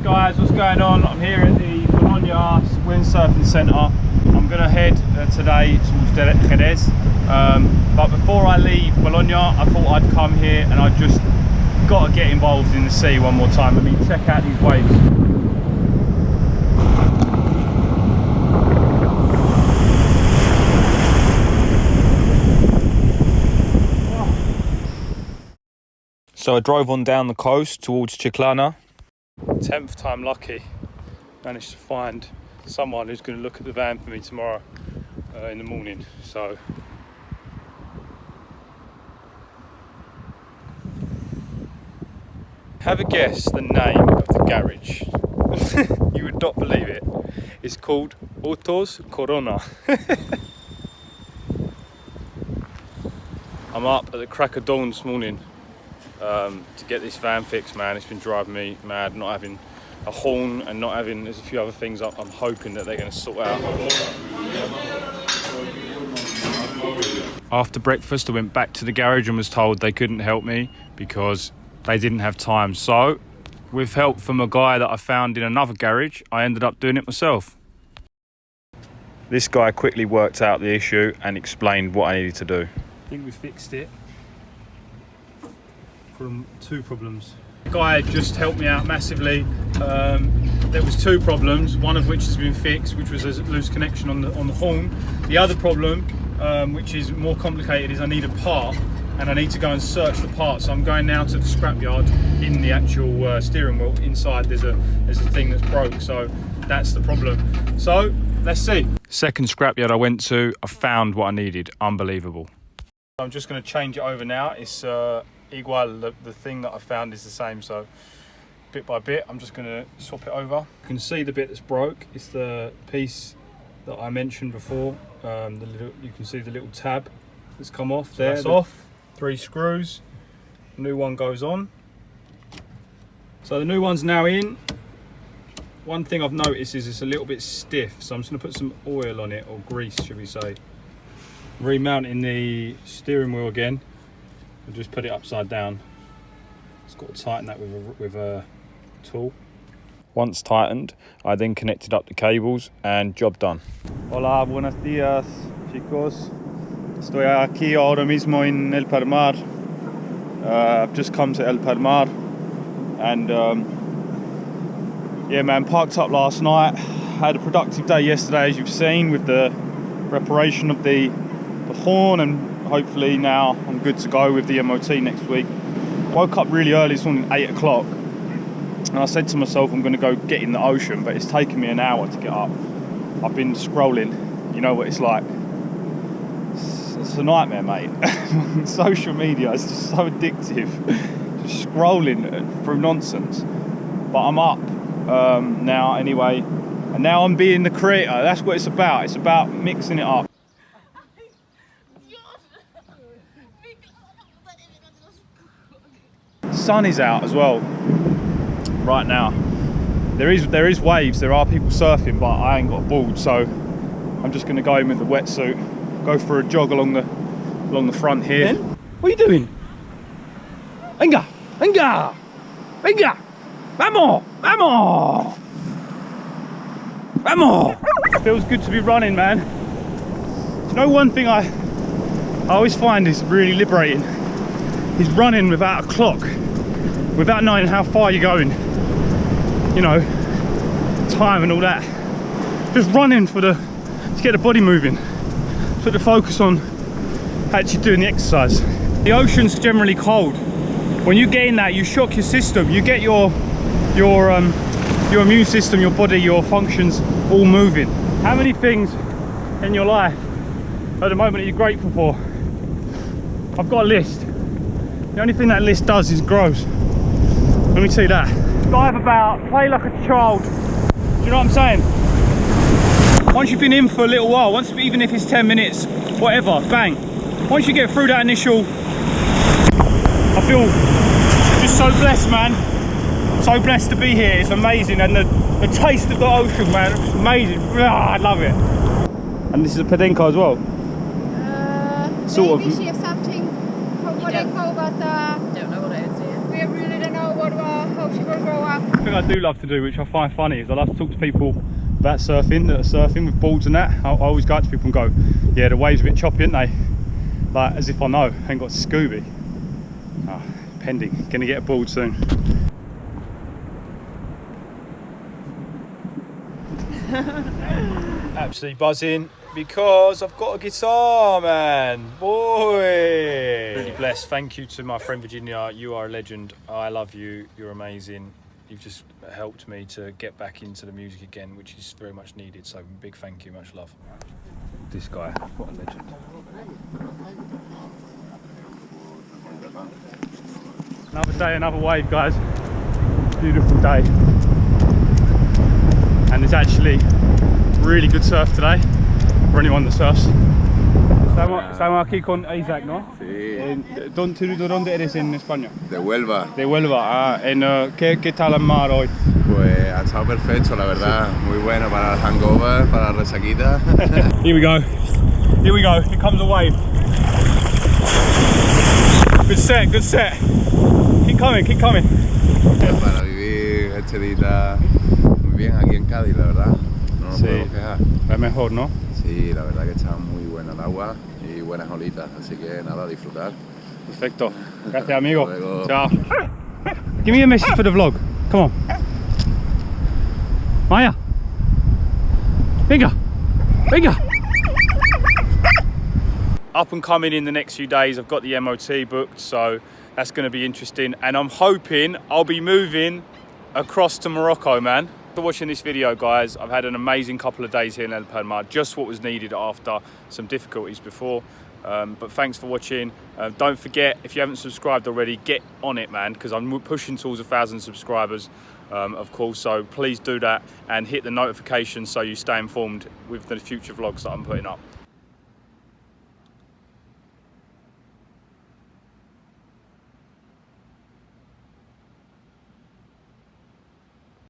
guys, what's going on? I'm here at the Bologna Windsurfing Centre. I'm going to head today towards Jerez, but before I leave Bologna I thought I'd come here and I just got to get involved in the sea one more time. I mean, check out these waves. So I drove on down the coast towards Chiclana. 10th time lucky. Managed to find someone who's going to look at the van for me tomorrow in the morning. So have a guess the name of the garage. You would not believe it. It's called Autos Corona. I'm up at the crack of dawn this morning to get this van fixed, man. It's been driving me mad, not having a horn and not having, there's a few other things I'm hoping that they're going to sort out. After breakfast I went back to the garage and was told they couldn't help me because they didn't have time. So with help from a guy that I found in another garage, I ended up doing it myself. This guy quickly worked out the issue and explained what I needed to do. I think we fixed it. From two problems. The guy just helped me out massively. There was two problems, one of which has been fixed, which was a loose connection on the horn. The other problem, which is more complicated, is I need a part and I need to go and search the part. So I'm going now to the scrapyard. In the actual steering wheel inside there's a thing that's broke, so that's the problem. So let's see. Second scrapyard I went to, I found what I needed. Unbelievable. I'm just going to change it over now. It's igual, the thing that I found is the same, so bit by bit I'm just going to swap it over. You can see the bit that's broke. It's the piece that I mentioned before. You can see the little tab that's come off there. That's off. 3 screws. The new one goes on. So the new one's now in. One thing I've noticed is it's a little bit stiff, so I'm just going to put some oil on it, or grease should we say. Remounting the steering wheel again. I'll just put it upside down. It's got to tighten that with a tool. Once tightened, I then connected up the cables and job done. Hola, buenos días, chicos. Estoy aquí ahora mismo en El Palmar. I've just come to El Palmar and yeah man, parked up last night. Had a productive day yesterday, as you've seen, with the reparation of the horn, and hopefully now I'm good to go with the MOT next week. Woke up really early this morning, 8 o'clock, and I said to myself I'm going to go get in the ocean, but it's taken me an hour to get up. I've been scrolling, you know what it's like. It's a nightmare, mate. Social media is just so addictive. Just scrolling through nonsense. But I'm up now anyway, and now I'm being the creator. That's what it's about. It's about mixing it up. Sun is out as well right now. There is waves, there are people surfing, but I ain't got a board, so I'm just going to go in with the wetsuit, go for a jog along the front here. Ben, what are you doing? Venga, venga, venga, vamos, vamos, vamos. Feels good to be running, man. You know, one thing I always find is really liberating is running without a clock, without knowing how far you're going, you know, time and all that. Just running to get the body moving, put the focus on actually doing the exercise. The ocean's generally cold. When you get in that, you shock your system, you get your immune system, your body, your functions all moving. How many things in your life at the moment are you grateful for? I've got a list. The only thing that list does is grows. Let me tell you that. Dive about, play like a child. Do you know what I'm saying? Once you've been in for a little while, even if it's 10 minutes, whatever, bang. Once you get through that initial, I feel just so blessed, man. So blessed to be here. It's amazing, and the taste of the ocean, man, it's amazing. I love it. And this is a Pedenko as well. Sort maybe of. she has something for Pedenko, but don't know what it is. Yeah. we really don't know how she will grow up. thing I do love to do, which I find funny, is I love to talk to people about surfing, that are surfing with boards and that. I always go up to people and go, yeah, the waves a bit choppy, aren't they? Like, as if I know, I ain't got Scooby. Oh, pending, gonna get a board soon. Absolutely buzzing because I've got a guitar, man. Boy, really blessed. Thank you to my friend Virginia. You are a legend. I love you. You're amazing. You've just helped me to get back into the music again, which is very much needed. So big thank you, much love. This guy, what a legend. Another day, another wave, guys. Beautiful day. And it's actually really good surf today for anyone that surfs. Estamos aquí con Isaac, ¿no? Sí. ¿Dónde eres en España? De Huelva. De Huelva. ¿Qué tal el mar hoy? Pues ha estado perfecto, la verdad. Muy bueno para el hangover, para la resaquita. Here we go. Here we go. Here comes a wave. Good set, good set. Keep coming, keep coming. Para vivir este día muy bien aquí en Cádiz, la verdad. No nos podemos quejar. Es mejor, ¿no? Sí, la verdad que está muy buena el agua y buenas olitas, así que nada, a disfrutar. Perfecto. Gracias, amigo. Luego. Ciao. Give me a message for the vlog. Come on. Maya. Venga. Venga. Up and coming in the next few days. I've got the MOT booked, so that's going to be interesting. And I'm hoping I'll be moving across to Morocco, man. For watching this video, guys. I've had an amazing couple of days here in El Palmar, just what was needed after some difficulties before. But thanks for watching. Don't forget, if you haven't subscribed already, get on it, man, because I'm pushing towards 1,000 subscribers, of course. So please do that and hit the notifications so you stay informed with the future vlogs that I'm putting up.